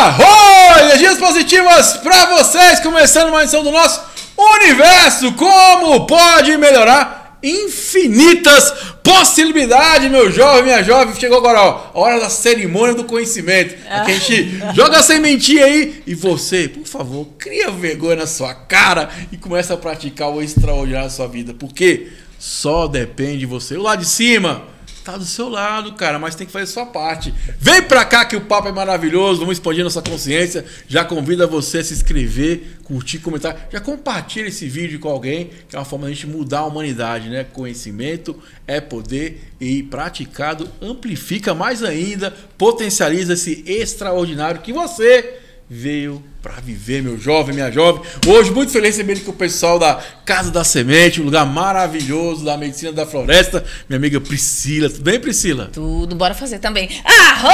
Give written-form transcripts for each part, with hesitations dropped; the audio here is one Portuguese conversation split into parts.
Arro! Energias positivas para vocês, começando mais uma edição do nosso Universo. Como pode melhorar? Infinitas possibilidades, meu jovem, minha jovem. Chegou agora, ó, a hora da cerimônia do conhecimento. Aqui a gente joga a sementinha aí e você, por favor, cria vergonha na sua cara e começa a praticar o extraordinário da sua vida, porque só depende de você. O lado de cima tá do seu lado, cara, mas tem que fazer a sua parte. Vem pra cá que o papo é maravilhoso, vamos expandir nossa consciência. Já convido a você a se inscrever, curtir, comentar. Já compartilha esse vídeo com alguém, que é uma forma de a gente mudar a humanidade, né? Conhecimento é poder e praticado amplifica mais ainda, potencializa esse extraordinário que você veio para viver, meu jovem, minha jovem. Hoje, muito feliz recebendo com o pessoal da Casa da Semente, um lugar maravilhoso da medicina da floresta. Minha amiga Priscila. Tudo bem, Priscila? Tudo, bora fazer também. Arro!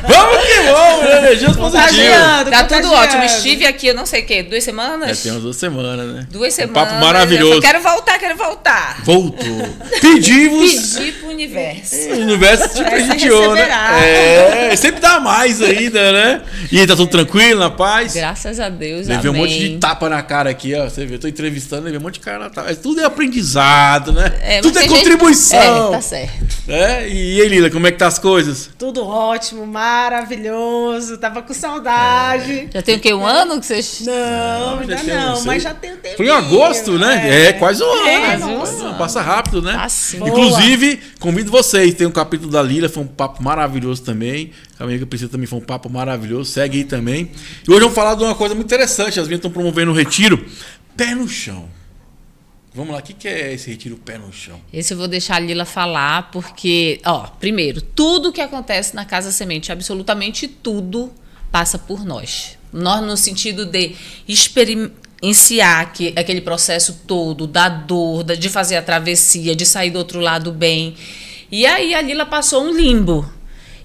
Vamos que vamos, né? Energias positivas. Tá tudo ótimo. Estive aqui, eu não sei o quê, 2 semanas? Tem umas 2 semanas, né? 2 semanas. Um papo maravilhoso. Quero voltar. Voltou. Pedimos. Pedi pro universo. O universo te presenteou, né? É, sempre dá mais ainda, né? E aí, tá tudo tranquilo, na paz? Graças a Deus, levei amém. Um monte de tapa na cara aqui, ó. Você vê, eu tô entrevistando, levei um monte de cara na tapa. Tudo é aprendizado, né? Tudo é contribuição. Tá certo. E aí, Lila, como é que tá as coisas? Tudo ótimo, maravilhoso. Tava com saudade. Já tem o quê? Um ano que vocês... Não, ainda não, mas já tem um tempo. Foi em agosto, né? É quase um ano. Nossa. Passa rápido, né? Assim. Inclusive, convido vocês. Tem um capítulo da Lila, foi um papo maravilhoso também. A minha amiga Priscila também foi um papo maravilhoso. Segue aí também. E hoje vamos falar de uma coisa muito interessante. As minhas estão promovendo um retiro pé no chão. Vamos lá, o que é esse retiro pé no chão? Esse eu vou deixar a Lila falar, porque, ó, primeiro, tudo que acontece na Casa Semente, absolutamente tudo, passa por nós. Nós, no sentido de experienciar aquele processo todo, da dor, de fazer a travessia, de sair do outro lado bem. E aí a Lila passou um limbo.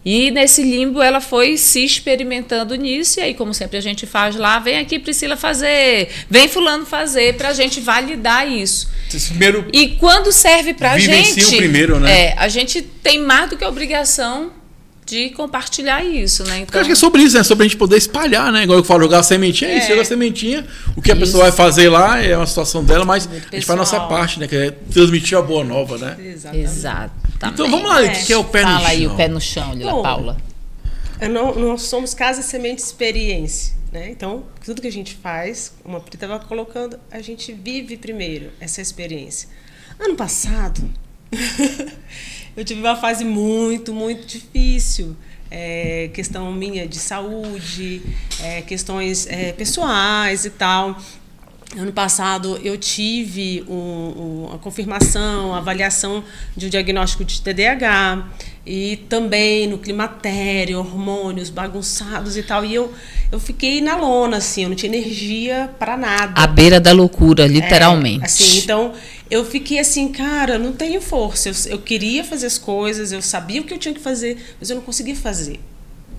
E nesse limbo ela foi se experimentando nisso, e aí, como sempre a gente faz lá, vem aqui Priscila fazer, vem fulano fazer, pra gente validar isso. Primeiro, e quando serve pra gente, primeiro, né? a gente tem mais do que a obrigação de compartilhar isso, né? Então, eu acho que é sobre isso, né? Sobre a gente poder espalhar, né? Igual eu falo, jogar a sementinha, é isso, jogar a sementinha. O que a pessoa vai fazer lá é uma situação dela, mas a gente faz a nossa parte, né? Que é transmitir a boa nova, né? Exato. Então vamos lá, o que é o pé no chão? Fala aí o pé no chão, Lila Paula. Nós somos Casa Semente Experiência, né? Então, tudo que a gente faz, como a Pri estava colocando, a gente vive primeiro essa experiência. Ano passado, eu tive uma fase muito, muito difícil. Questão minha de saúde, questões pessoais e tal. Ano passado eu tive a confirmação, a avaliação de um diagnóstico de TDAH e também no climatério, hormônios bagunçados e tal. E eu fiquei na lona, assim, eu não tinha energia para nada. À beira da loucura, literalmente. Assim, então eu fiquei assim, cara, não tenho força. Eu queria fazer as coisas, eu sabia o que eu tinha que fazer, mas eu não conseguia fazer.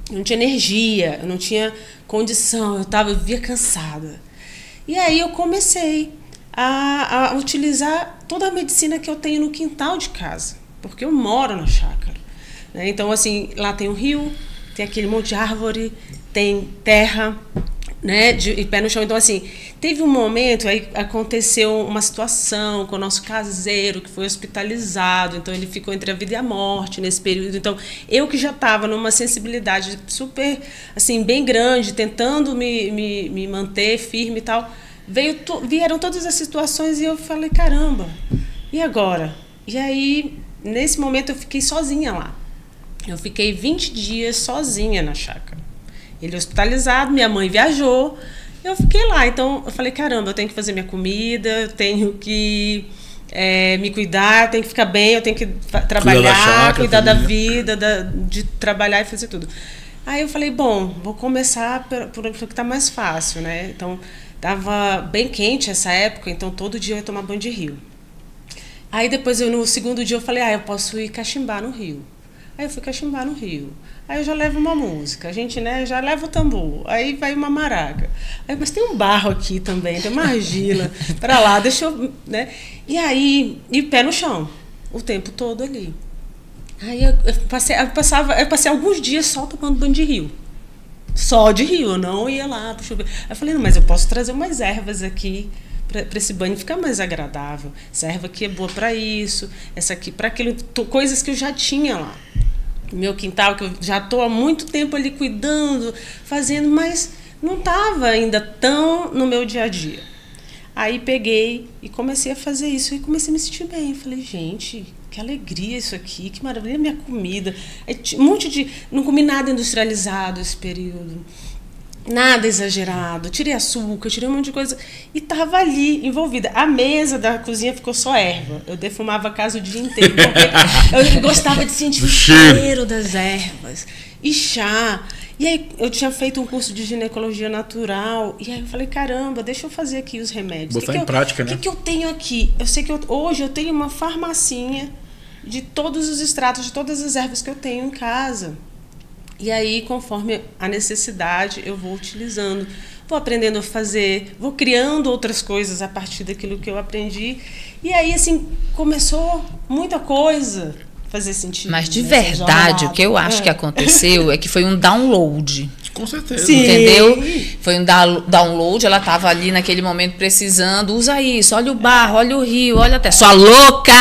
Eu não tinha energia, eu não tinha condição, eu vivia cansada. E aí eu comecei a utilizar toda a medicina que eu tenho no quintal de casa, porque eu moro na chácara, né? Então, assim, lá tem um rio, tem aquele monte de árvore, tem terra, né, e pé no chão. Então, assim, teve um momento, aí aconteceu uma situação com o nosso caseiro, que foi hospitalizado, então ele ficou entre a vida e a morte nesse período. Então, eu que já estava numa sensibilidade super, assim, bem grande, tentando me manter firme e tal, vieram todas as situações e eu falei, caramba, e agora? E aí, nesse momento, eu fiquei sozinha lá. Eu fiquei 20 dias sozinha na chácara. Ele hospitalizado, minha mãe viajou, eu fiquei lá. Então, eu falei, caramba, eu tenho que fazer minha comida, eu tenho que me cuidar, eu tenho que ficar bem, eu tenho que trabalhar, cuidar da vida, de trabalhar e fazer tudo. Aí eu falei, bom, vou começar por o que está mais fácil, né? Então, estava bem quente essa época, então todo dia eu ia tomar banho de rio. Aí depois, no segundo dia, eu falei, eu posso ir cachimbar no rio. Aí eu fui cachimbar no rio. Aí eu já levo uma música, a gente, né, já leva o tambor, aí vai uma maraca. Aí, mas tem um barro aqui também, tem uma argila, para lá, deixa eu, né? E aí, e pé no chão, o tempo todo ali. Aí eu passei alguns dias só tomando banho de rio. Só de rio, eu não ia lá pro chuveiro. Aí eu falei, não, mas eu posso trazer umas ervas aqui para esse banho ficar mais agradável. Essa erva aqui é boa para isso, essa aqui para aquilo, coisas que eu já tinha lá. Meu quintal, que eu já estou há muito tempo ali cuidando, fazendo, mas não estava ainda tão no meu dia a dia. Aí peguei e comecei a fazer isso e comecei a me sentir bem. Eu falei, gente, que alegria isso aqui, que maravilha, minha comida. Um monte de... Não comi nada industrializado esse período, nada exagerado. Tirei açúcar, tirei um monte de coisa e estava ali envolvida. A mesa da cozinha ficou só erva. Eu defumava a casa o dia inteiro, porque eu gostava de sentir o cheiro das ervas. E chá. E aí eu tinha feito um curso de ginecologia natural. E aí eu falei, caramba, deixa eu fazer aqui os remédios. Botar em prática, né? O que eu tenho aqui? Eu sei que hoje eu tenho uma farmacinha de todos os extratos, de todas as ervas que eu tenho em casa. E aí, conforme a necessidade, eu vou utilizando. Vou aprendendo a fazer, vou criando outras coisas a partir daquilo que eu aprendi. E aí, assim, começou muita coisa fazer sentido. Mas de verdade, o que eu acho que aconteceu é que foi um download. Com certeza. Sim. Entendeu? Foi um download, ela estava ali naquele momento precisando, usa isso, olha o barro, olha o rio, olha até, sua louca!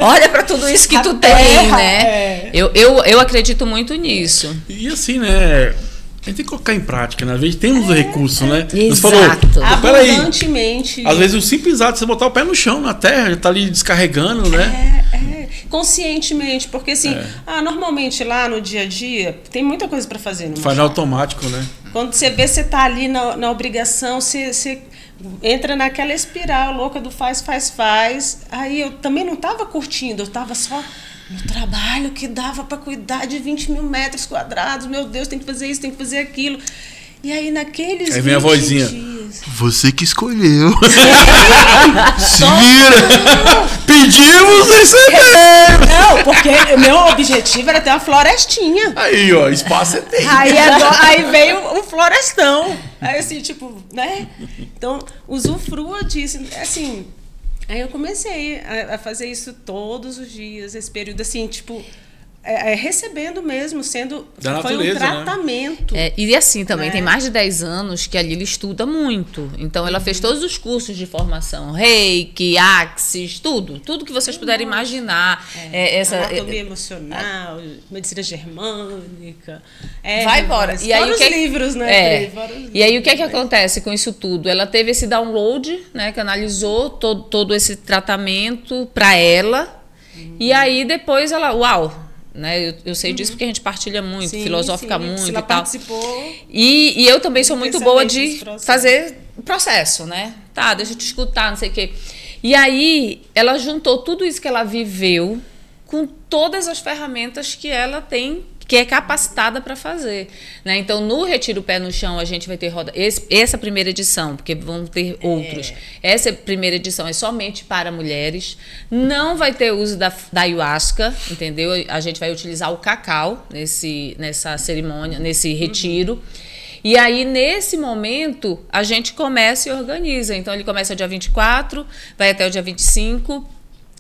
Olha para tudo isso que tu tem, né? Eu acredito muito nisso. E assim, né? A gente tem que colocar em prática, né? Às vezes temos o recurso, né? Exato. Abundantemente. Às vezes o simples ato de você botar o pé no chão, na terra, já tá ali descarregando, né? Conscientemente, porque assim, normalmente lá no dia a dia tem muita coisa para fazer. Faz automático, né? Quando você vê, você tá ali na obrigação, você entra naquela espiral louca do faz. Aí eu também não tava curtindo, eu tava só no trabalho que dava para cuidar de 20 mil metros quadrados. Meu Deus, tem que fazer isso, tem que fazer aquilo. E aí naqueles aí vem a vozinha. Dias... Você que escolheu. Se vira. Pedimos receber. Não, porque o meu objetivo era ter uma florestinha. Aí, ó, espaço é tem. Aí veio o florestão. Aí assim, tipo, né? Então, usufrua disso. Assim, aí eu comecei a fazer isso todos os dias, esse período assim, tipo... recebendo mesmo, sendo da foi natureza, um tratamento. Né? E assim também, tem mais de 10 anos que a Lila estuda muito. Então ela fez todos os cursos de formação, Reiki, Axis, tudo que vocês puderem imaginar. Anatomia emocional, medicina germânica. Vai embora. E aí, os livros, né? E aí o que é que acontece com isso tudo? Ela teve esse download, né? Que analisou todo esse tratamento para ela. E aí depois ela, uau! Né? Eu sei disso porque a gente partilha muito, filosofica muito e tal. Participou. E eu também sou muito boa de fazer processo, né? Tá, deixa eu te escutar, não sei o quê. E aí ela juntou tudo isso que ela viveu com todas as ferramentas que ela tem, que é capacitada para fazer, né? Então, no Retiro Pé no Chão, a gente vai ter roda... Essa primeira edição, porque vão ter outros. Essa primeira edição é somente para mulheres. Não vai ter uso da ayahuasca, entendeu? A gente vai utilizar o cacau nessa cerimônia, nesse retiro. E aí, nesse momento, a gente começa e organiza. Então, ele começa dia 24, vai até o dia 25.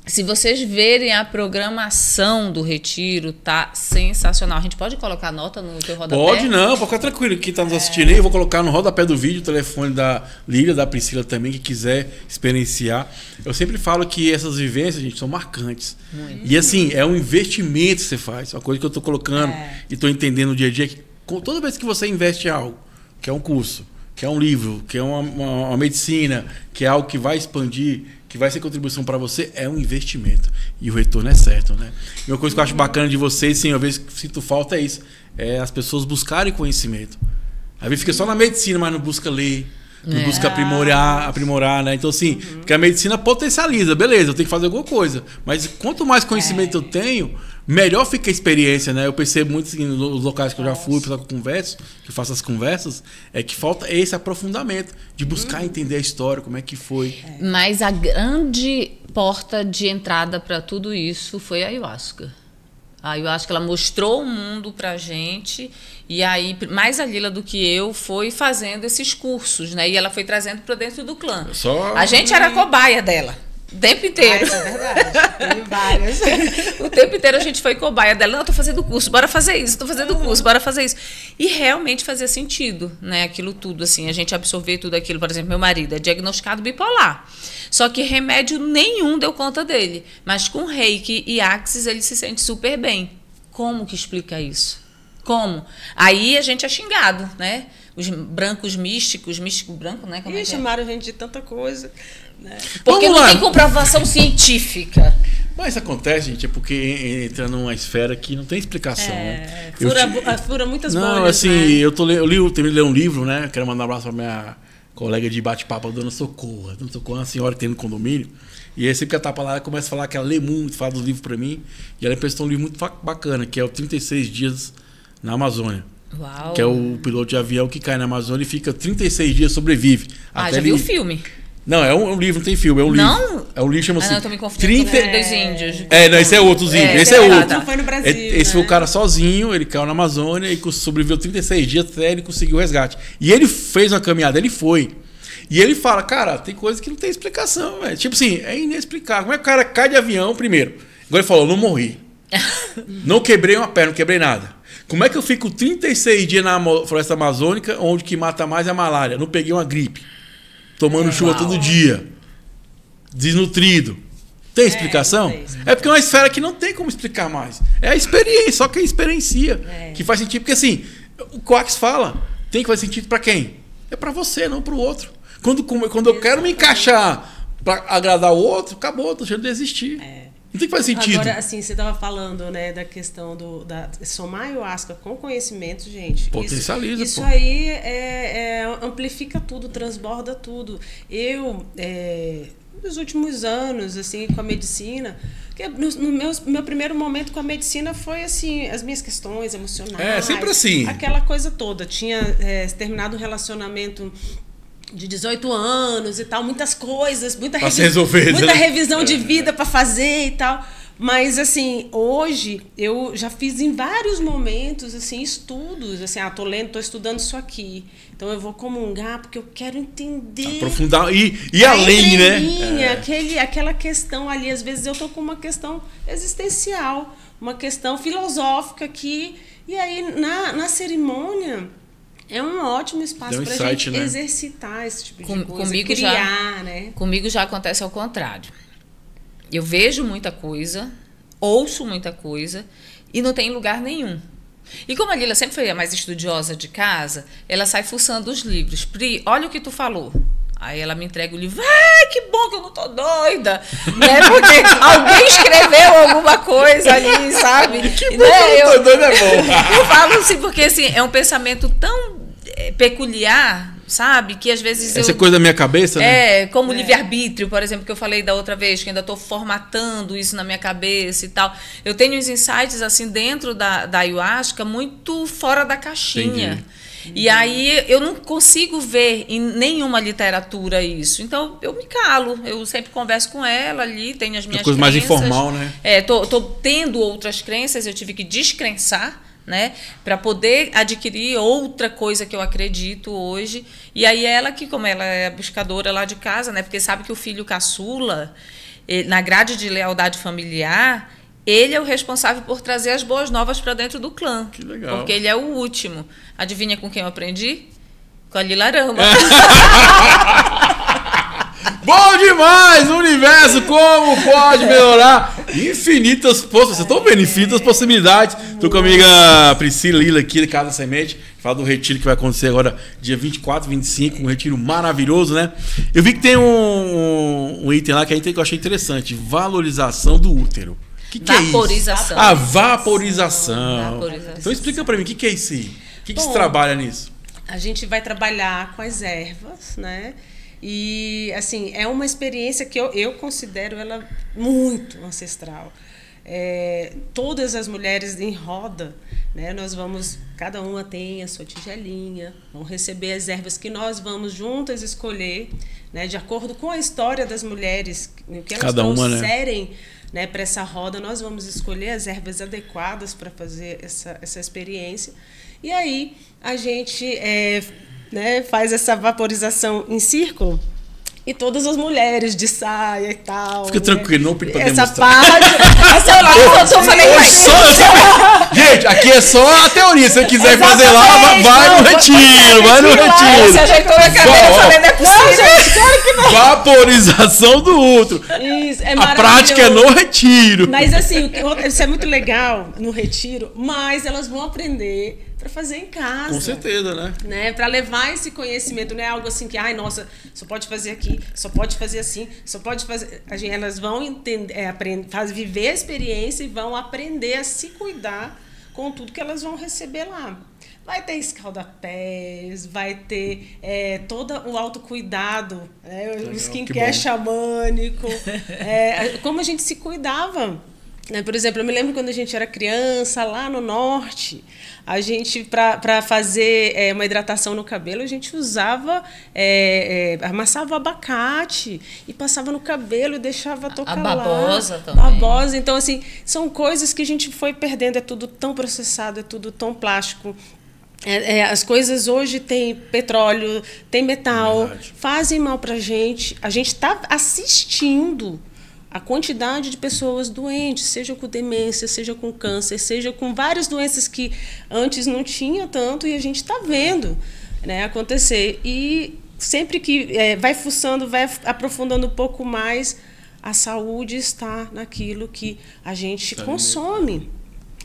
Se vocês verem a programação do retiro, tá sensacional. A gente pode colocar nota no teu rodapé? Pode ficar tranquilo. Quem está nos assistindo aí, eu vou colocar no rodapé do vídeo o telefone da Lília, da Priscila também, que quiser experienciar. Eu sempre falo que essas vivências, gente, são marcantes. E assim, é um investimento que você faz. Uma coisa que eu estou colocando e estou entendendo no dia a dia, que toda vez que você investe em algo, que é um curso, que é um livro, que é uma medicina, que é algo que vai expandir, que vai ser contribuição para você, é um investimento. E o retorno é certo, né? E uma coisa que eu acho bacana de vocês, sim, uma vez que sinto falta é isso. É as pessoas buscarem conhecimento. Às vezes fica só na medicina, mas não busca ler, não busca aprimorar, né? Então, assim, porque a medicina potencializa, beleza, eu tenho que fazer alguma coisa. Mas quanto mais conhecimento eu tenho, melhor fica a experiência, né? Eu percebo muito assim, nos locais que eu já fui, pessoal que eu converso, que eu faço as conversas, é que falta esse aprofundamento, de buscar entender a história, como é que foi. Mas a grande porta de entrada para tudo isso foi a ayahuasca. A ayahuasca, ela mostrou o mundo pra gente, e aí, mais a Lila do que eu, foi fazendo esses cursos, né? E ela foi trazendo para dentro do clã. A gente era cobaia dela. O tempo inteiro. Isso é verdade. Tem várias. O tempo inteiro a gente foi cobaia dela. Não, eu tô fazendo curso, bora fazer isso. Tô fazendo curso, bora fazer isso. E realmente fazia sentido, né? Aquilo tudo, assim. A gente absorver tudo aquilo. Por exemplo, meu marido é diagnosticado bipolar. Só que remédio nenhum deu conta dele. Mas com Reiki e Axis ele se sente super bem. Como que explica isso? Como? Aí a gente é xingado, né? Os brancos místicos, místico branco, né? Como é que é? Chamaram a gente de tanta coisa. Né? Porque Vamos não lá. tem comprovação científica. Mas isso acontece, gente, é porque entra numa esfera que não tem explicação, né? Fura muitas Não, bolhas, assim, né? eu terminei de ler um livro, né? Quero mandar um abraço pra minha colega de bate-papo, a Dona Socorro. A Dona Socorro é uma senhora que tem no condomínio. E aí sempre que ela tá pra lá, ela começa a falar que ela lê muito, fala dos livros pra mim. E ela emprestou um livro muito bacana, que é o 36 Dias na Amazônia. Uau. Que é o piloto de avião que cai na Amazônia e fica 36 dias, sobrevive. Ah, já viu o filme? Não, é um livro, não tem filme, é um Não? livro. É um livro, chama assim. Não, eu tô me confundindo com o dos índios. Não, esse é outro, esse é tá, outro. tá. Não foi no Brasil, Esse foi o cara sozinho, ele caiu na Amazônia e sobreviveu 36 dias até ele conseguir o resgate. E ele fez uma caminhada, ele foi. E ele fala, cara, tem coisa que não tem explicação, velho. Tipo assim, é inexplicável. Como é que o cara cai de avião primeiro? Igual ele falou, não morri. Não quebrei uma perna, não quebrei nada. Como é que eu fico 36 dias na floresta amazônica, onde o que mata mais é a malária? Não peguei uma gripe. Tomando chuva todo dia. Desnutrido. Tem explicação? Não tem. É porque é uma esfera que não tem como explicar mais. É a experiência, só quem experiencia. Que faz sentido. Porque assim, o Coax fala, tem que fazer sentido para quem? É para você, não para o outro. Quando eu quero me encaixar para agradar o outro, acabou, tô deixando de desistir. Não tem que fazer sentido. Agora, assim, você estava falando, né, da questão da somar ayahuasca com conhecimento, gente. Potencializa, isso pô. aí amplifica tudo, transborda tudo. Eu, nos últimos anos, assim, com a medicina, meu primeiro momento com a medicina foi, assim, as minhas questões emocionais. É, sempre assim. Aquela coisa toda. Tinha terminado um relacionamento de 18 anos e tal, muitas coisas, muita revisão de vida para fazer e tal. Mas, assim, hoje eu já fiz em vários momentos, assim, estudos, assim, tô lendo, tô estudando isso aqui. Então eu vou comungar porque eu quero entender. Aprofundar e além, né? Aquela questão ali, às vezes eu tô com uma questão existencial, uma questão filosófica aqui. E aí, na cerimônia, é um ótimo espaço para a gente, né, exercitar esse tipo de coisa, criar, né? Comigo já acontece ao contrário. Eu vejo muita coisa, ouço muita coisa e não tem lugar nenhum. E como a Lila sempre foi a mais estudiosa de casa, ela sai fuçando os livros. Pri, olha o que tu falou. Aí ela me entrega o livro. Ai, que bom que eu não tô doida. Né? Porque alguém escreveu alguma coisa ali, sabe? Que bom, né? Que eu não tô doida, é bom. Eu falo assim, porque assim, é um pensamento tão peculiar, sabe? Que às vezes essa coisa da minha cabeça, né? Como livre-arbítrio, por exemplo, que eu falei da outra vez, que ainda estou formatando isso na minha cabeça e tal. Eu tenho uns insights, assim, dentro da ayahuasca, muito fora da caixinha. Entendi. E aí eu não consigo ver em nenhuma literatura isso. Então eu me calo, eu sempre converso com ela ali, tenho as minhas coisa mais informal, né? Tô tendo outras crenças, eu tive que descrençar, né, para poder adquirir outra coisa que eu acredito hoje. E aí ela que, como ela é a buscadora lá de casa, né, porque sabe que o filho caçula, na grade de lealdade familiar, ele é o responsável por trazer as boas novas para dentro do clã. Que legal. Porque ele é o último. Adivinha com quem eu aprendi? Com a Lilarama. Bom demais! O universo, como pode melhorar? Infinitas possibilidades. Vocês estão vendo? Infinitas possibilidades. Estou com a amiga Priscila Lila aqui, de Casa Semente. Fala do retiro que vai acontecer agora, dia 24, 25. Um retiro maravilhoso, né? Eu vi que tem um item lá que eu achei interessante. Valorização do útero. O que é isso? Vaporização. A vaporização. Então explica para mim, o que é isso aí? O que se trabalha nisso? A gente vai trabalhar com as ervas, né? E, assim, é uma experiência que eu considero ela muito ancestral. Todas as mulheres em roda, né, nós vamos, cada uma tem a sua tigelinha, vão receber as ervas que nós vamos juntas escolher, né, de acordo com a história das mulheres, o que elas trouxerem, né, para essa roda, nós vamos escolher as ervas adequadas para fazer essa experiência. E aí a gente né, faz essa vaporização em círculo E todas as mulheres de saia e tal. Fica tranquilo, não pedi pra essa demonstrar. parte. Essa parte eu falei Gente, aqui é só a teoria. Se você quiser fazer lá, vai no retiro. Vai no retiro. Você ajeitou a cadeira, eu falei, não é possível. Não, gente, claro que não. Vaporização do útero. Isso, é A prática é no retiro. Mas assim, isso é muito legal no retiro, mas elas vão aprender para fazer em casa. Com certeza, né? Para levar esse conhecimento, não é algo assim que, ai, nossa, só pode fazer aqui, só pode fazer assim, só pode fazer. Elas vão entender, viver a experiência e vão aprender a se cuidar com tudo que elas vão receber lá. Vai ter escalda-pés, vai ter todo o autocuidado, o skincare xamânico, como a gente se cuidava. Por exemplo, eu me lembro quando a gente era criança, lá no norte, a gente, para fazer uma hidratação no cabelo, a gente usava, amassava o abacate e passava no cabelo e deixava tocar lá. A babosa também. Babosa. Então, assim, são coisas que a gente foi perdendo, é tudo tão processado, é tudo tão plástico. As coisas hoje têm petróleo, tem metal, fazem mal pra gente. A gente está assistindo a quantidade de pessoas doentes, seja com demência, seja com câncer, seja com várias doenças que antes não tinha tanto e a gente está vendo, né, acontecer. E sempre que vai fuçando, vai aprofundando um pouco mais, a saúde está naquilo que a gente consome.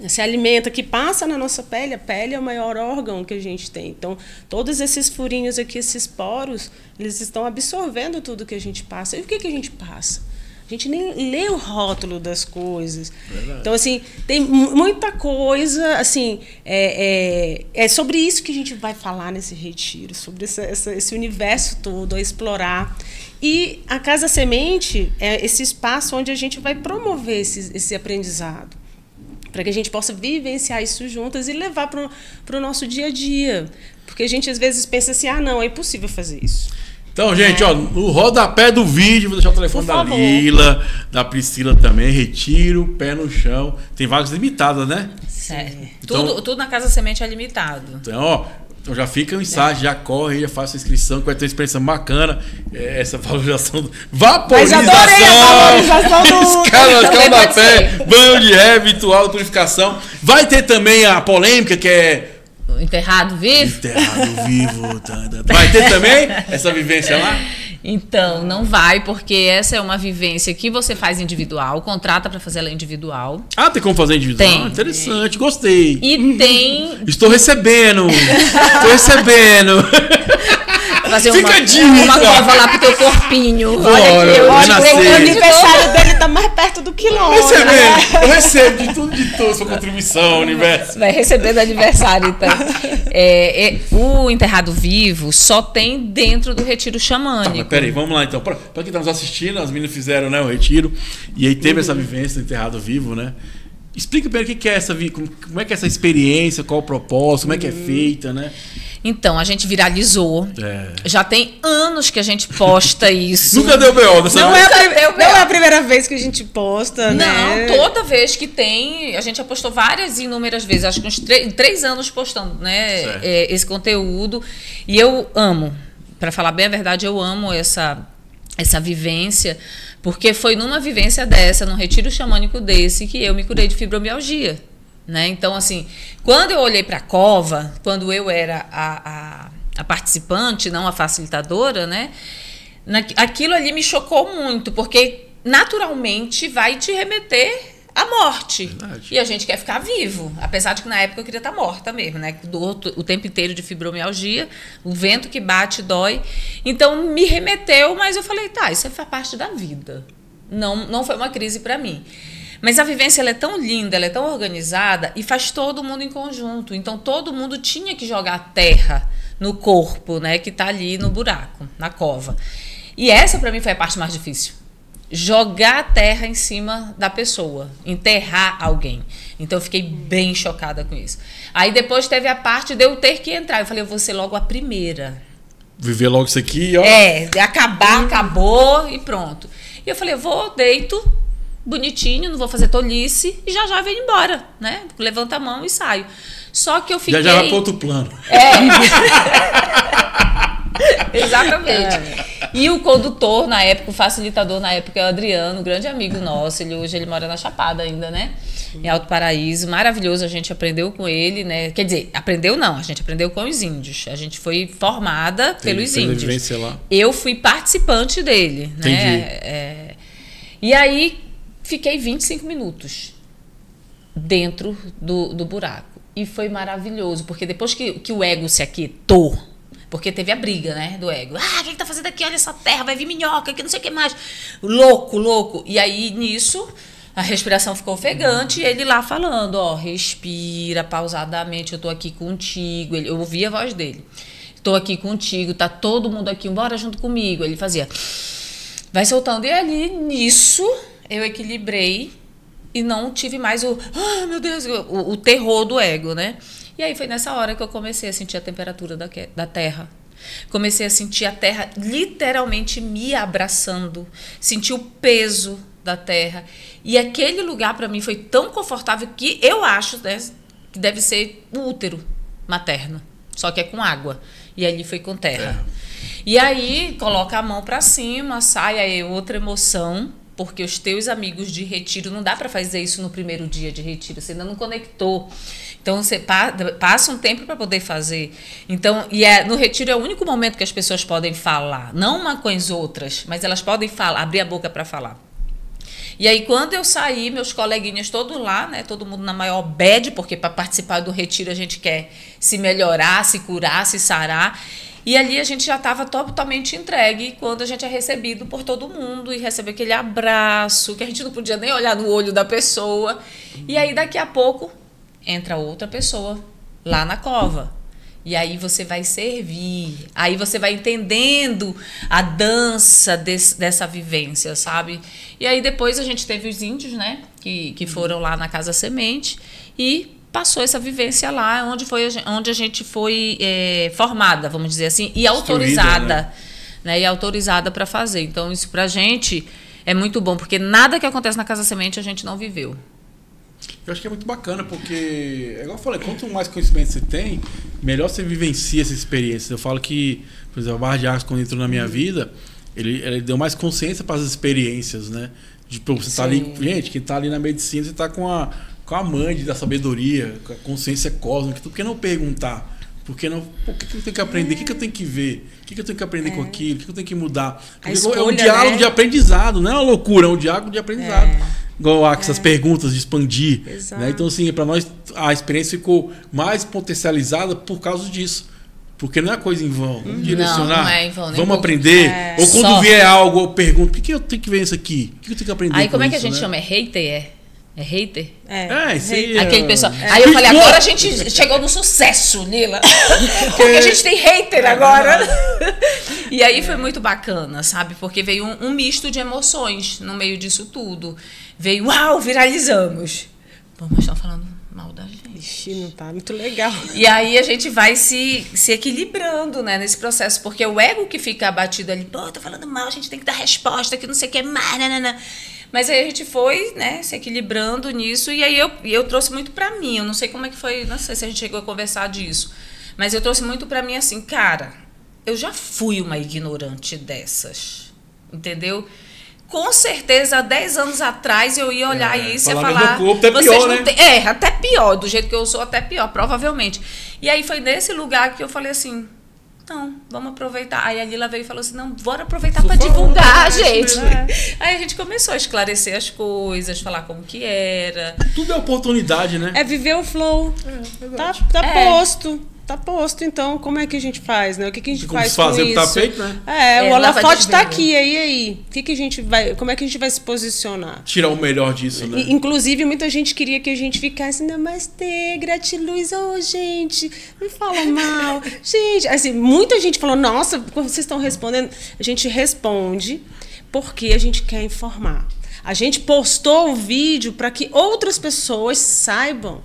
Se alimenta, que passa na nossa pele. A pele é o maior órgão que a gente tem. Então, todos esses furinhos aqui, esses poros, eles estão absorvendo tudo que a gente passa. E o que a gente passa? A gente nem lê o rótulo das coisas. Verdade. Então, assim, tem muita coisa, assim, é sobre isso que a gente vai falar nesse retiro, sobre esse universo todo a explorar. E a Casa Semente é esse espaço onde a gente vai promover esse aprendizado, para que a gente possa vivenciar isso juntas e levar para o nosso dia a dia. Porque a gente, às vezes, pensa assim, não, é impossível fazer isso. Então, gente, no rodapé do vídeo, vou deixar o telefone da Lila, da Priscila também, retiro, pé no chão. Tem vagas limitadas, né? Certo. Então, tudo na Casa Semente é limitado. Então, já fica o insight, já corre, já faça a inscrição, que vai ter uma experiência bacana. Essa valorização, vaporização. Mas adorei a valorização do escaldapé, banho de ritual de purificação. Vai ter também a polêmica, que é o enterrado vivo? Enterrado vivo. Vai ter também essa vivência lá? Então, não vai, porque essa é uma vivência que você faz individual, contrata para fazer ela individual. Ah, tem como fazer individual? Tem. Interessante, gostei. E tem... Estou recebendo. Fazer Fica uma cova lá pro teu corpinho. Olha, o aniversário dele tá mais perto do quilômetro. Eu recebo de tudo, sua contribuição, universo. Vai receber do aniversário, então. O enterrado vivo só tem dentro do retiro xamânico. Tá, mas peraí, vamos lá então. Pra quem tá nos assistindo, as meninas fizeram, né, o retiro, e aí teve essa vivência do enterrado vivo, né? Explica primeiro o que é essa, como é que é essa experiência, qual o propósito, como é que é feita, né? Então, a gente viralizou. Já tem anos que a gente posta isso. Nunca deu B.O. dessa não vez. Não é a primeira vez que a gente posta, né? Não, toda vez que tem, a gente já postou inúmeras vezes. Acho que uns 3 anos postando, né, esse conteúdo. E eu amo, para falar bem a verdade, eu amo essa vivência, porque foi numa vivência dessa, num retiro xamânico desse, que eu me curei de fibromialgia. Né? Então, assim, quando eu olhei para a cova, quando eu era a participante, não a facilitadora, né? Aquilo ali me chocou muito, porque naturalmente vai te remeter à morte. Verdade. E a gente quer ficar vivo, apesar de que na época eu queria estar morta mesmo, né? O tempo inteiro de fibromialgia, o vento que bate dói. Então me remeteu, mas eu falei, isso faz parte da vida. Não foi uma crise para mim. Mas a vivência ela é tão linda, ela é tão organizada e faz todo mundo em conjunto. Então, todo mundo tinha que jogar terra no corpo, né, que está ali no buraco, na cova. E essa, para mim, foi a parte mais difícil. Jogar a terra em cima da pessoa, enterrar alguém. Então, eu fiquei bem chocada com isso. Aí, depois, teve a parte de eu ter que entrar. Eu falei, eu vou ser logo a primeira. Viver logo isso aqui, ó. Acabou e pronto. E eu falei, eu vou, deito... bonitinho, não vou fazer tolice e já venho embora, né? Levanta a mão e saio. Só que eu fiquei... Já vai para outro plano. Exatamente. E o condutor na época, o facilitador na época é o Adriano, um grande amigo nosso. Hoje ele mora na Chapada ainda, né? Em Alto Paraíso. Maravilhoso, a gente aprendeu com ele, né? Quer dizer, aprendeu não, a gente aprendeu com os índios. A gente foi formada pelos índios. Lá. Eu fui participante dele, né? E aí fiquei 25 minutos dentro do buraco. E foi maravilhoso, porque depois que o ego se aquietou, porque teve a briga, né, do ego. Ah, o que tá fazendo aqui? Olha essa terra, vai vir minhoca, que não sei o que mais. Louco, louco. E aí, nisso, a respiração ficou ofegante e ele lá falando, ó, respira pausadamente, eu tô aqui contigo. Eu ouvia a voz dele. Tô aqui contigo, tá todo mundo aqui, bora junto comigo. Ele fazia, vai soltando. E ali, nisso, eu equilibrei e não tive mais meu Deus, o terror do ego, né? E aí foi nessa hora que eu comecei a sentir a temperatura da terra. Comecei a sentir a terra literalmente me abraçando. Senti o peso da terra. E aquele lugar para mim foi tão confortável que eu acho, né, que deve ser o útero materno. Só que é com água. E ali foi com terra. E aí coloca a mão para cima, sai aí outra emoção. Porque os teus amigos de retiro, não dá para fazer isso no primeiro dia de retiro, você ainda não conectou. Então, você passa um tempo para poder fazer. Então, no retiro é o único momento que as pessoas podem falar. Não uma com as outras, mas elas podem falar, abrir a boca para falar. E aí, quando eu saí, meus coleguinhas todos lá, né, todo mundo na maior bad, porque para participar do retiro a gente quer se melhorar, se curar, se sarar. E ali a gente já estava totalmente entregue quando a gente é recebido por todo mundo e recebe aquele abraço, que a gente não podia nem olhar no olho da pessoa. E aí, daqui a pouco, entra outra pessoa lá na cova. E aí você vai servir. Aí você vai entendendo a dança dessa vivência, sabe? E aí depois a gente teve os índios, né? Que foram lá na Casa Semente e passou essa vivência lá, onde a gente foi formada, vamos dizer assim, e autorizada, né? E autorizada para fazer. Então, isso para a gente é muito bom, porque nada que acontece na Casa Semente a gente não viveu. Eu acho que é muito bacana, porque, igual eu falei, quanto mais conhecimento você tem, melhor você vivencia essa experiência. Eu falo que, por exemplo, o Barra de Arcos, quando entrou na minha vida, ele deu mais consciência para as experiências, né? Você tá ali, gente, quem tá ali na medicina, você tá com a mãe da sabedoria, com a consciência cósmica, por que não perguntar? Por que não? O que eu tenho que aprender? O que eu tenho que ver? O que eu tenho que aprender com aquilo? O que eu tenho que mudar? Porque é um diálogo de aprendizado, não é uma loucura, é um diálogo de aprendizado. Igual essas perguntas de expandir. Né? Então, assim, para nós a experiência ficou mais potencializada por causa disso. Porque não é coisa em vão. Vamos direcionar. Não é em vão, vamos aprender. Ou quando vier algo, eu pergunto: por que eu tenho que ver isso aqui? O que eu tenho que aprender? Aí, como é que isso, a gente chama? É hater? É hater? Sim. Aquele pessoal. Aí eu falei, agora a gente chegou no sucesso, Nila. Porque a gente tem hater agora. E aí foi muito bacana, sabe? Porque veio um misto de emoções no meio disso tudo. Veio, uau, viralizamos. Pô, mas estão falando mal da gente. Ixi, não tá muito legal. E aí a gente vai se equilibrando, né, nesse processo. Porque o ego que fica abatido ali, pô, tô falando mal, a gente tem que dar resposta, que não sei o que mais, nanana. Mas aí a gente foi, né, se equilibrando nisso, e aí eu trouxe muito pra mim. Eu não sei como é que foi, não sei se a gente chegou a conversar disso, mas eu trouxe muito pra mim assim, cara, eu já fui uma ignorante dessas, entendeu? Com certeza, há 10 anos atrás eu ia olhar isso e ia falar... Até pior, né? Até pior, do jeito que eu sou, até pior, provavelmente. E aí foi nesse lugar que eu falei assim... Não, vamos aproveitar. Aí a Lila veio e falou assim, não, bora aproveitar para divulgar, gente. Aí a gente começou a esclarecer as coisas, falar como que era. Tudo é oportunidade, né? É viver o flow. Tá posto. Tá posto, então como é que a gente faz, né? O que a gente faz com isso? Tá feito, né? O holofote tá aqui, e aí? O que a gente vai, como é que a gente vai se posicionar? Tirar o melhor disso, né? Inclusive, muita gente queria que a gente ficasse, namastê, gratiluz, gente, não fala mal. Gente, assim, muita gente falou, nossa, quando vocês estão respondendo, a gente responde porque a gente quer informar. A gente postou o vídeo para que outras pessoas saibam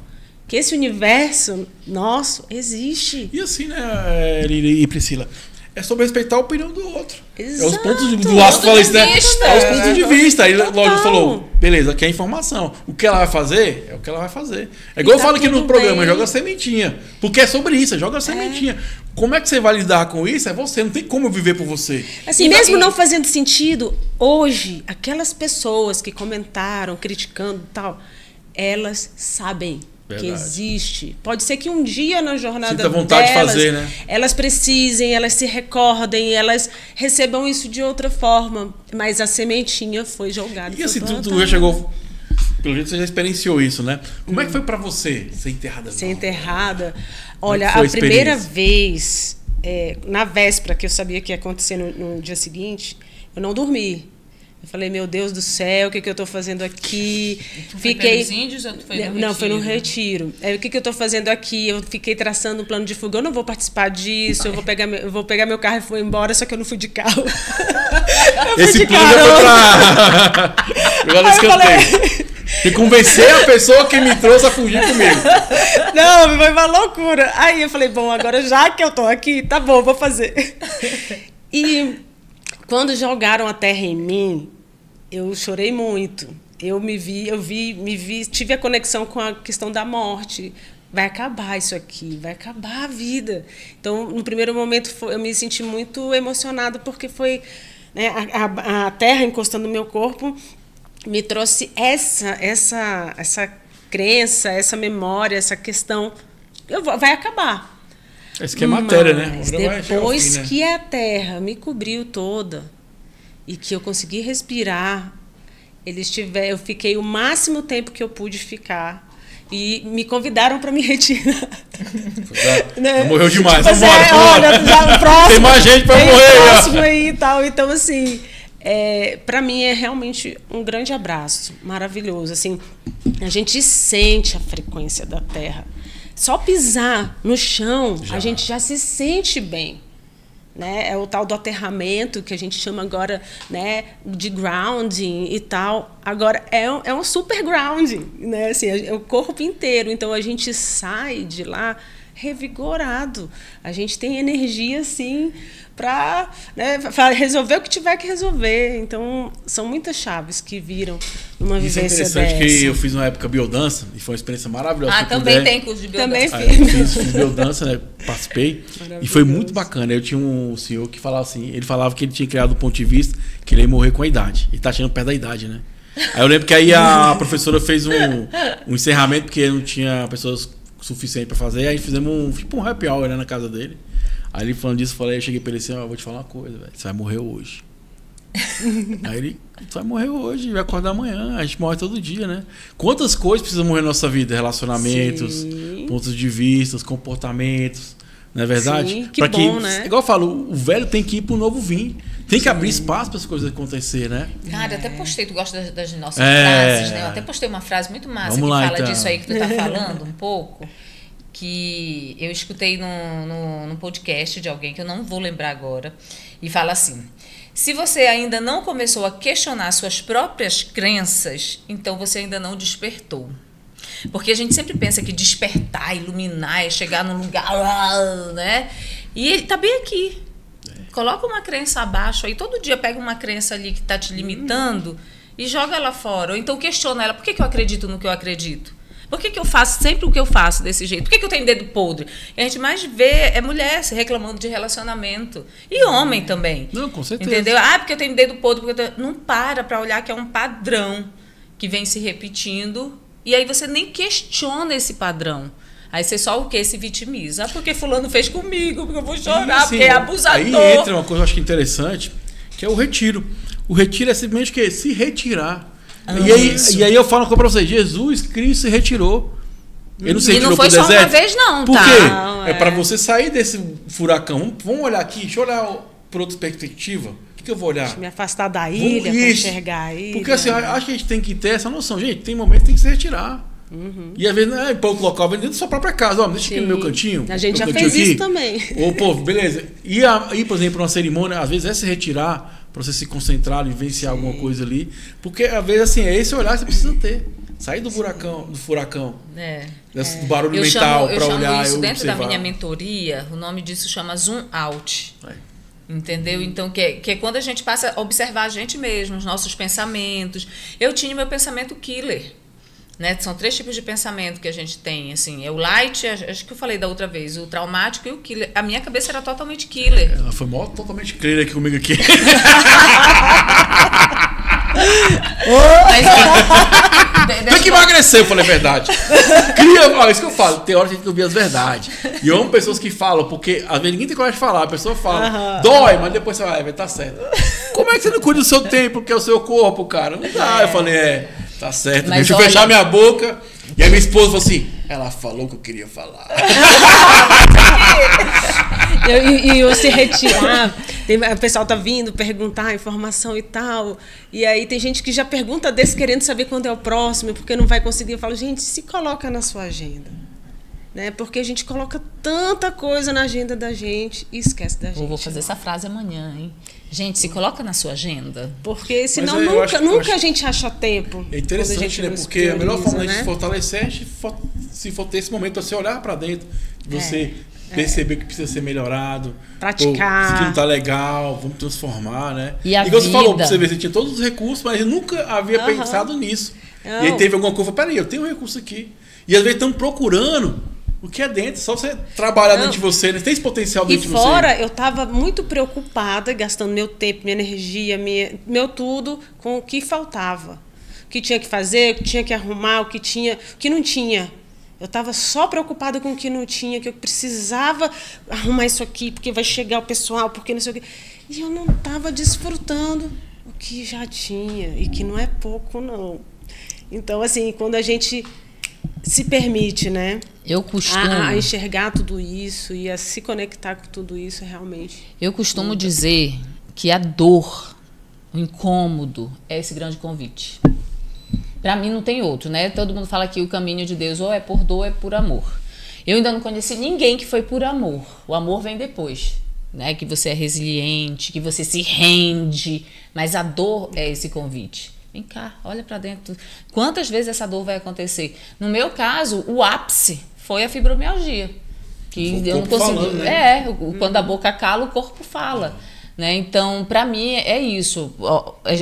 que esse universo nosso existe. E assim, né, Lili e Priscila, é sobre respeitar a opinião do outro. Exato. É os pontos do Laço falou isso, né? É os pontos de vista. Aí Total. lógico falou, beleza, aqui é informação. O que ela vai fazer é o que ela vai fazer. É igual eu falo aqui no programa, joga sementinha. Porque é sobre isso, joga sementinha. Como é que você vai lidar com isso? É você, não tem como eu viver por você. Assim, mesmo não fazendo sentido, hoje, aquelas pessoas que comentaram, criticando e tal, elas sabem. Verdade. Que existe. Pode ser que um dia na jornada sinta vontade delas, de fazer, né? Elas precisem, elas se recordem, elas recebam isso de outra forma. Mas a sementinha foi jogada. E assim, tu já chegou... Pelo jeito você já experienciou isso, né? Como é que foi pra você ser enterrada? Ser enterrada. Olha, a primeira vez, na véspera, que eu sabia que ia acontecer no dia seguinte, eu não dormi. Eu falei, meu Deus do céu, o que eu estou fazendo aqui? Foi pelos índios ou tu foi no retiro? Não, foi no retiro. O que eu estou fazendo aqui? Eu fiquei traçando um plano de fuga. Eu não vou participar disso, eu vou pegar meu carro e vou embora, só que eu não fui de carro. Esse plano já foi pra... Agora escanteio. E convencer a pessoa que me trouxe a fugir comigo. Não, foi uma loucura. Aí eu falei, bom, agora já que eu tô aqui, tá bom, vou fazer. E quando jogaram a terra em mim, eu chorei muito. Eu me vi, tive a conexão com a questão da morte. Vai acabar isso aqui, vai acabar a vida. Então, no primeiro momento, eu me senti muito emocionada, porque foi, né, a terra encostando no meu corpo, me trouxe essa crença, essa memória, essa questão. Vai acabar. Isso que é matéria, né? Mas depois que a terra me cobriu toda e que eu consegui respirar, eu fiquei o máximo tempo que eu pude ficar. E me convidaram para me retirar. Né? Morreu demais. Tipo, olha, já o próximo, tem mais gente para morrer. Próximo aí e tal. Então, assim, para mim é realmente um grande abraço, maravilhoso. Assim, a gente sente a frequência da terra. Só pisar no chão, a gente já se sente bem. Né? É o tal do aterramento, que a gente chama agora, né, de grounding e tal. Agora, é um super grounding, né? Assim, é o corpo inteiro. Então, a gente sai de lá revigorado. A gente tem energia, assim, para, né, resolver o que tiver que resolver. Então, são muitas chaves que viram numa vivência dessa. Isso é interessante que eu fiz uma época biodança e foi uma experiência maravilhosa. Também tem curso de biodança. Também fiz biodança, né? Participei. E foi muito bacana. Eu tinha um senhor que falava assim, ele falava que ele tinha criado um ponto de vista que ele ia morrer com a idade. Ele tá chegando perto da idade, né? Aí eu lembro que aí a professora fez um encerramento, porque não tinha pessoas suficientes para fazer. Aí fizemos um happy hour, né, na casa dele. Aí ele falando disso, eu cheguei pra ele assim, vou te falar uma coisa, velho, você vai morrer hoje. Aí ele, você vai morrer hoje, vai acordar amanhã, a gente morre todo dia, né? Quantas coisas precisam morrer na nossa vida? Relacionamentos, sim, pontos de vista, comportamentos, não é verdade? Sim, que bom, né? Igual eu falo, o velho tem que ir pro novo vinho. Tem que abrir espaço para as coisas acontecer, né? Cara, eu até postei, tu gosta das nossas frases, né? Eu até postei uma frase muito massa que fala disso aí que tu tá falando um pouco. Que eu escutei num podcast de alguém que eu não vou lembrar agora, e fala assim: se você ainda não começou a questionar suas próprias crenças, então você ainda não despertou. Porque a gente sempre pensa que despertar, iluminar, é chegar num lugar, né? E ele tá bem aqui. Coloca uma crença abaixo aí, todo dia pega uma crença ali que tá te limitando e joga ela fora. Ou então questiona ela: por que eu acredito no que eu acredito? Por que eu faço sempre o que eu faço desse jeito? Por que eu tenho dedo podre? E a gente mais vê mulher se reclamando de relacionamento. E homem também. Não, com certeza. Entendeu? Porque eu tenho dedo podre. Não para olhar que é um padrão que vem se repetindo. E aí você nem questiona esse padrão. Aí você só o quê? Se vitimiza. Porque fulano fez comigo, porque eu vou chorar, assim, porque é abusador. Aí entra uma coisa que eu acho interessante, que é o retiro. O retiro é simplesmente o quê? Se retirar. E aí eu falo pra vocês, Jesus Cristo se retirou. Ele não se retirou pro deserto. E não foi só uma vez não, Por tá? quê? Não, é para você sair desse furacão. Vamos olhar aqui, deixa eu olhar por outra perspectiva. O que eu vou olhar? Deixa eu me afastar da ilha para enxergar a ilha. Porque assim, acho que a gente tem que ter essa noção. Gente, tem momento que tem que se retirar. E às vezes, para outro local, dentro da sua própria casa. Deixa aqui no meu cantinho. A gente já fez isso também. Ou, pô, beleza. Ir, por exemplo, para uma cerimônia, às vezes é se retirar para você se concentrar, vivenciar alguma coisa ali. Porque às vezes, assim, é esse olhar que você precisa ter. Sair do furacão. Do barulho mental para olhar. Isso dentro da minha mentoria, o nome disso chama zoom out. Entendeu? Então, que é quando a gente passa a observar a gente mesmo, os nossos pensamentos. Eu tinha meu pensamento killer. Né? São 3 tipos de pensamento que a gente tem, assim, é o light, acho que eu falei da outra vez, o traumático e o killer. A minha cabeça era totalmente killer. Ela foi totalmente killer aqui comigo aqui. Tem que emagrecer, eu falei a verdade. Olha, isso que eu falo, tem hora que a gente ouvir as verdades. E eu amo pessoas que falam, porque às vezes ninguém tem coragem de falar, a pessoa fala, dói, mas depois você vai tá certo. Como é que você não cuida do seu tempo, porque é o seu corpo, cara? Não dá. Eu falei, tá certo, mas deixa eu fechar minha boca. E a minha esposa falou assim, ela falou o que eu queria falar. E eu se retirar, o pessoal tá vindo perguntar informação e tal, e aí tem gente que já pergunta desse querendo saber quando é o próximo, porque não vai conseguir. Eu falo, gente, se coloca na sua agenda, né? Porque a gente coloca tanta coisa na agenda da gente e esquece da gente. Eu vou fazer essa frase amanhã, hein? Gente, se coloca na sua agenda. Porque senão nunca a gente acha tempo. É interessante, né? Porque a melhor forma de se fortalecer é a gente se for ter esse momento para você olhar para dentro, você perceber que precisa ser melhorado, praticar. Isso aqui não tá legal, vamos transformar, né? E a igual vida. Você falou, você vê, você tinha todos os recursos, mas eu nunca havia pensado nisso. Não. E aí teve alguma coisa, peraí, eu tenho um recurso aqui. E às vezes estamos procurando o que é dentro, só você trabalhar dentro de você, né? Tem esse potencial dentro de você. E fora, eu estava muito preocupada, gastando meu tempo, minha energia, meu tudo, com o que faltava. O que tinha que fazer, o que tinha que arrumar, o que não tinha. Eu estava só preocupada com o que não tinha, que eu precisava arrumar isso aqui, porque vai chegar o pessoal, porque não sei o quê. E eu não estava desfrutando o que já tinha, e que não é pouco, não. Então, assim, quando a gente se permite, né? Eu costumo a enxergar tudo isso e a se conectar com tudo isso, realmente. Eu costumo dizer que a dor, o incômodo, é esse grande convite. Para mim não tem outro, né? Todo mundo fala que o caminho de Deus ou é por dor ou é por amor. Eu ainda não conheci ninguém que foi por amor. O amor vem depois, né? Que você é resiliente, que você se rende, mas a dor é esse convite. Vem cá, olha para dentro. Quantas vezes essa dor vai acontecer? No meu caso, o ápice foi a fibromialgia. Que eu não consegui. Falando, né? Quando a boca cala, o corpo fala. Né? Então, para mim, é isso.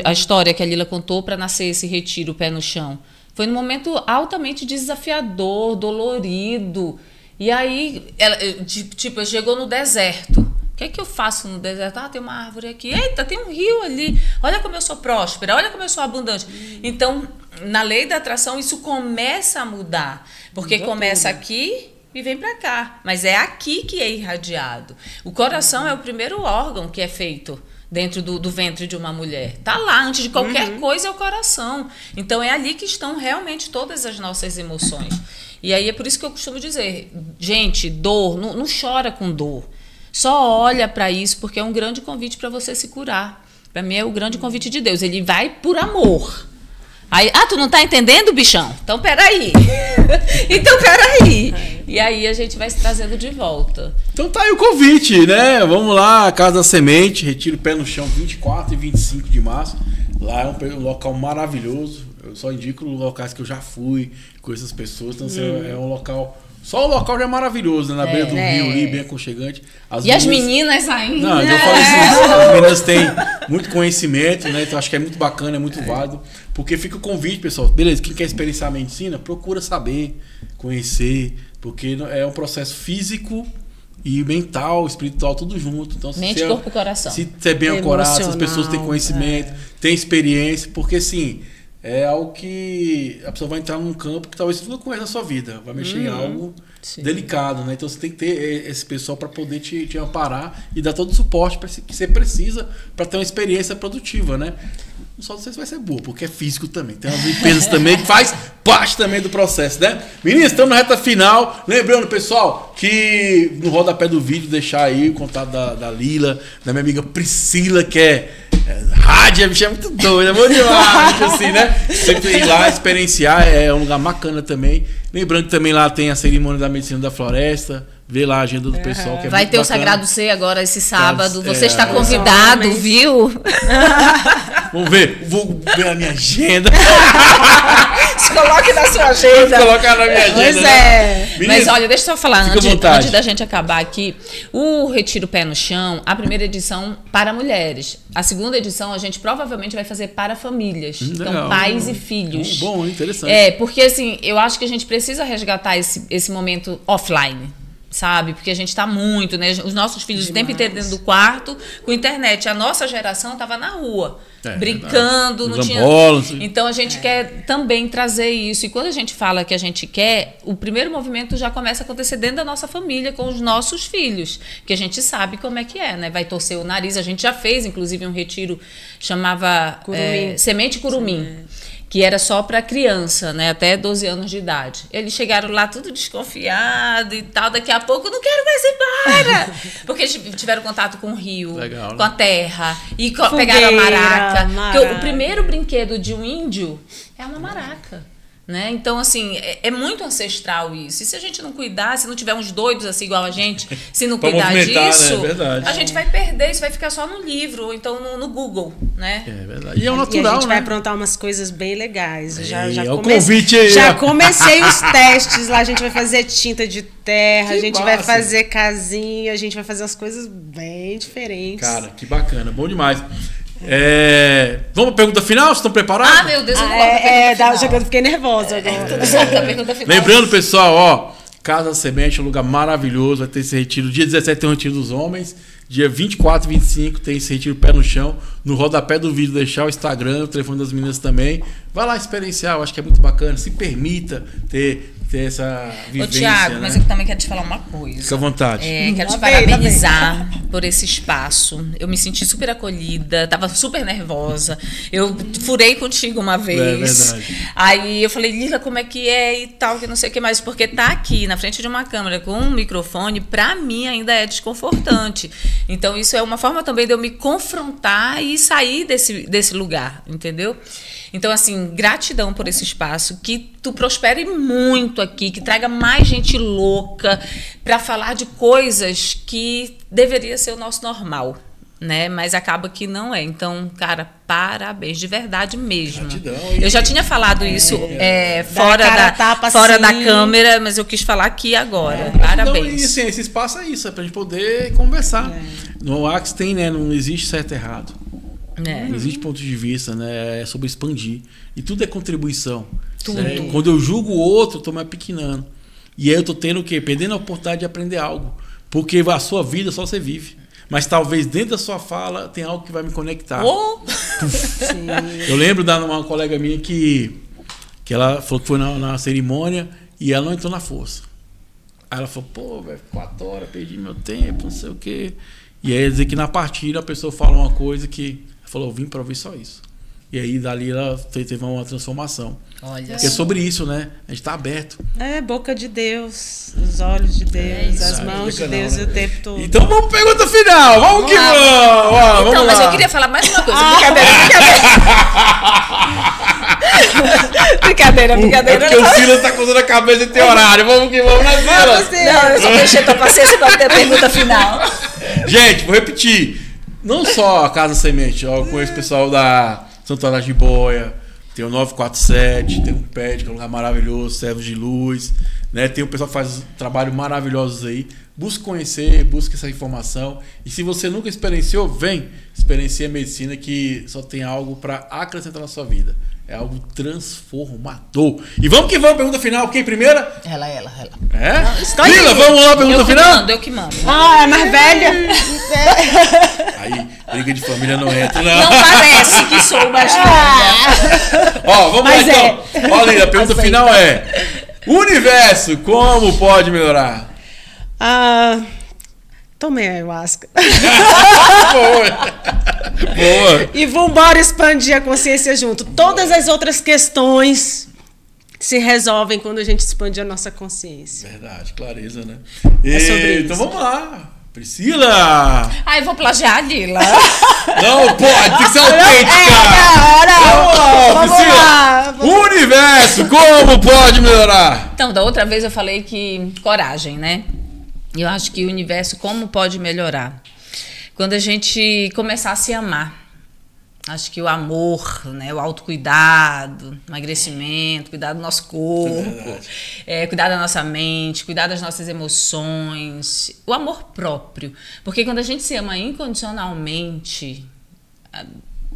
A história que a Lila contou para nascer esse retiro, pé no chão. Foi num momento altamente desafiador, dolorido. E aí, ela, tipo, chegou no deserto. O que é que eu faço no deserto? Ah, tem uma árvore aqui. Eita, tem um rio ali. Olha como eu sou próspera, olha como eu sou abundante. Então, na lei da atração, isso começa a mudar. Porque começa aqui e vem para cá. Mas é aqui que é irradiado. O coração é o primeiro órgão que é feito dentro do ventre de uma mulher. Tá lá, antes de qualquer coisa é o coração. Então, é ali que estão realmente todas as nossas emoções. E aí é por isso que eu costumo dizer, gente, dor, não chora com dor. Só olha para isso, porque é um grande convite para você se curar. Para mim é o grande convite de Deus. Ele vai por amor. Aí, tu não tá entendendo, bichão? Então, peraí. E aí a gente vai se trazendo de volta. Então tá aí o convite, né? Vamos lá, Casa da Semente, Retiro Pé no Chão, 24 e 25 de março. Lá é um local maravilhoso. Eu só indico locais que eu já fui com essas pessoas. Então, assim, é um local... Só o local já é maravilhoso, né? Na beira do rio ali, bem aconchegante. As meninas ainda. Não, eu falo assim, as meninas têm muito conhecimento, né? Então acho que é muito bacana, é muito válido. Porque fica o convite, pessoal. Beleza, quem quer experienciar a medicina, procura saber, conhecer. Porque é um processo físico e mental, espiritual, tudo junto. Então, mente, corpo e coração. Se é bem ancorado, se as pessoas têm conhecimento, têm experiência. Porque assim... É algo que a pessoa vai entrar num campo que talvez você nunca conheça na sua vida. Vai mexer em algo delicado, né? Então você tem que ter esse pessoal para poder te amparar e dar todo o suporte que você precisa para ter uma experiência produtiva, né? Só não sei se vai ser boa, porque é físico também. Tem umas limpezas também que faz parte também do processo, né? Meninas, estamos na reta final. Lembrando, pessoal, que no rodapé do vídeo deixar aí o contato da Lila, da minha amiga Priscila, que é rádio, a bicha é muito doida, é muito demais, assim, né? Sempre ir lá experienciar, é um lugar bacana também. Lembrando que também lá tem a cerimônia da medicina da floresta. Vê lá a agenda do pessoal. Que é vai muito ter bacana. o Sagrado C agora esse sábado. É, Você está convidado, viu? Vamos ver. Vou ver a minha agenda. Se coloque na sua agenda. Vou colocar na minha agenda. Pois é. Né? Mas olha, deixa eu só falar, Fica à vontade. antes da gente acabar aqui. O Retiro Pé no Chão, a primeira edição para mulheres. A segunda edição a gente provavelmente vai fazer para famílias. Legal. Então, pais e filhos. Bom, interessante. Porque assim, eu acho que a gente precisa resgatar esse momento offline. Sabe? Porque a gente tá muito, né? Os nossos filhos o tempo inteiro dentro do quarto com internet. A nossa geração tava na rua, brincando, não tinha. Bola, então a gente quer também trazer isso. E quando a gente fala que a gente quer, o primeiro movimento já começa a acontecer dentro da nossa família, com os nossos filhos, que a gente sabe como é que é, né? Vai torcer o nariz. A gente já fez, inclusive, um retiro chamava Semente Curumim. Que era só para criança, né, até 12 anos de idade. Eles chegaram lá tudo desconfiado e tal, daqui a pouco não quero mais ir embora. Porque eles tiveram contato com o rio, legal, com a terra, e Fogueira, pegaram a maraca. maraca. Porque o primeiro brinquedo de um índio é uma maraca. Né? Então, assim, é muito ancestral isso. E se a gente não cuidar, se não tiver uns doidos assim igual a gente, se não cuidar disso, né? a gente vai perder, isso vai ficar só no livro, ou então no Google, né? É verdade. E é o natural, e a gente né? vai aprontar umas coisas bem legais. O convite aí. Já comecei os testes lá, a gente vai fazer tinta de terra, a gente vai fazer casinha, a gente vai fazer umas coisas bem diferentes. Cara, que bacana, bom demais. Vamos para a pergunta final? Vocês estão preparados? Ah, meu Deus, eu não gosto eu fiquei nervosa agora. Lembrando, pessoal, ó, Casa Semente é um lugar maravilhoso. Vai ter esse retiro. Dia 17 tem o retiro dos homens. Dia 24 e 25 tem esse retiro Pé no Chão. No rodapé do vídeo, deixar o Instagram, o telefone das meninas também. Vai lá experienciar, eu acho que é muito bacana. Se permita ter essa vivência. Ô, Thiago, né? mas eu também quero te falar uma coisa. Fica à vontade. Quero te parabenizar por esse espaço. Eu me senti super acolhida, tava super nervosa. Eu furei contigo uma vez. É verdade. Aí eu falei, Lila, como é que é e tal, que não sei o que mais. Porque tá aqui na frente de uma câmera com um microfone, pra mim ainda é desconfortante. Então isso é uma forma também de eu me confrontar e sair desse lugar, entendeu? Então, assim, gratidão por esse espaço, que tu prospere muito aqui, que traga mais gente louca para falar de coisas que deveria ser o nosso normal, né? Mas acaba que não é. Então, cara, parabéns, de verdade mesmo. Gratidão. Eu já tinha falado isso fora da câmera, mas eu quis falar aqui agora. Parabéns. Então, assim, esse espaço é isso, é pra gente poder conversar. No Axe tem, né? Não existe certo e errado. Não existe ponto de vista, né? É sobre expandir. E tudo é contribuição. Tudo. Né? Quando eu julgo o outro, eu tô me apequenando. E aí eu tô tendo o quê? Perdendo a oportunidade de aprender algo. Porque a sua vida só você vive. Mas talvez dentro da sua fala tem algo que vai me conectar. Eu lembro de uma colega minha que ela falou que foi na cerimônia e ela não entrou na força. Aí ela falou, pô, velho, 4 horas, perdi meu tempo, não sei o quê. E aí dizer que na partilha a pessoa fala uma coisa que falou, eu vim para ouvir só isso. E aí dali ela teve uma transformação. Olha, é sobre isso, né? A gente tá aberto. Boca de Deus, os olhos de Deus, as mãos de Deus, né? O tempo todo. Então vamos pra pergunta final. Vamos que vamos. Então, mas eu queria falar mais uma coisa. Brincadeira. É porque o Silas tá coçando a cabeça e tem horário. Vamos que vamos, né, Silas? Não, eu só deixei tua paciência pra ter a pergunta final. Gente, vou repetir. Não só a Casa Semente, ó, eu conheço o pessoal da Santo Anás de Boia, tem o 947, tem o PED, que é um lugar maravilhoso, Servos de Luz, né? Tem o pessoal que faz trabalho maravilhosos aí. Busque conhecer, busque essa informação. E se você nunca experienciou, vem, experiencie a medicina, que só tem algo para acrescentar na sua vida. É algo transformador. E vamos que vamos, pergunta final. Quem primeira? Ela. É? Lila, vamos lá, pergunta final? Eu que mando. É mais velha. Aí, briga de família não entra, não. Não parece que sou mais velha. Ó, vamos lá então. Ó, Lila, a pergunta final é: o universo, como pode melhorar? Tomei ayahuasca. Boa. E vambora expandir a consciência junto. Todas as outras questões se resolvem quando a gente expande a nossa consciência. Verdade, clareza, né? É sobre isso. Então vamos lá. Priscila! Ah, eu vou plagiar a Lila. Não pode, tem que ser autêntica! Vamos Priscila! lá. Universo, como pode melhorar? Então, da outra vez eu falei que coragem, né? Eu acho que o universo, como pode melhorar? Quando a gente começar a se amar. Acho que o amor, né, o autocuidado, emagrecimento, cuidar do nosso corpo, cuidar da nossa mente, cuidar das nossas emoções, o amor próprio. Porque quando a gente se ama incondicionalmente,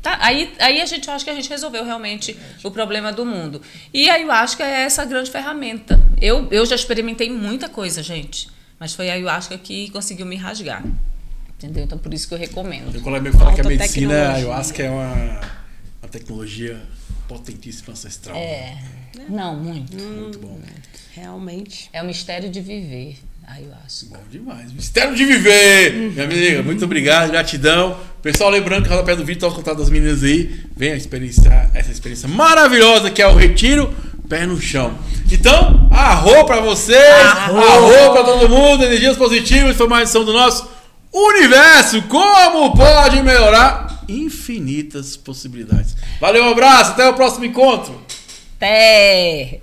aí a gente acha que a gente resolveu realmente o problema do mundo. E a ayahuasca é essa grande ferramenta. Eu já experimentei muita coisa, gente, mas foi a ayahuasca que conseguiu me rasgar. Entendeu? Então, por isso que eu recomendo. Eu colega meu fala que a medicina, a ayahuasca é uma tecnologia potentíssima, ancestral. Não, muito. Muito bom. Realmente. É o mistério de viver, a ayahuasca. Bom demais. Mistério de viver! Minha amiga, muito obrigado, gratidão. Pessoal, lembrando que o rodapé do vídeo, toca o contato das meninas aí. Venha experienciar essa experiência maravilhosa que é o Retiro Pé no Chão. Então, arro pra vocês, arro pra todo mundo, energias positivas, foi mais edição do nosso Universo, como pode melhorar? Infinitas possibilidades. Valeu, um abraço, até o próximo encontro. Até!